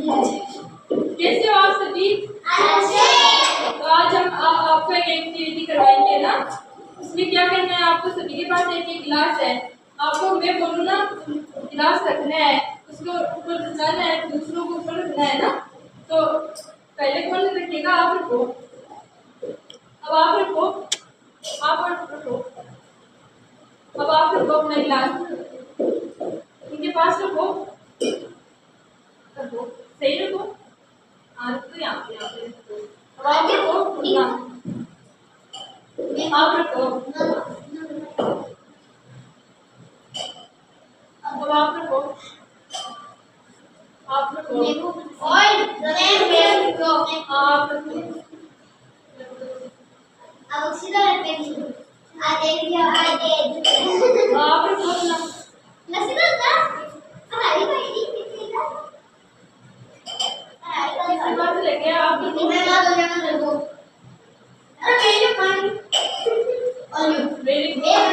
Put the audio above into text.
कैसे हो आप सभी? तो आज हम आपको एक एक्टिविटी करवाएंगे ना। उसमें क्या करना है, आपको सभी के पास एक एक गिलास है। आपको मैं बोलूँ ना, गिलास रखना है, उसको ऊपर रखना है, दूसरों को ऊपर रखना है ना। तो पहले कौन रखेगा? आप रखो। अब आप रखो, आप रखो। अब आप रखो अपना गिलास, इनके पास रखो, रखो, सही रखो। हाँ रखो, यहाँ पे रखो। अब आप रखो, आप रखो, अब आप रखो, आप रखो, आप रखो। अब सीधा रखेंगे। आ देखिए, आ देखिए। आप रखो अपना। सीधा ना? हमारी भाई कितनी का? इसके बाद लेके आप रखो। मैं ना दो जगह रखो। अरे मेरे पानी। और वेरी गुड।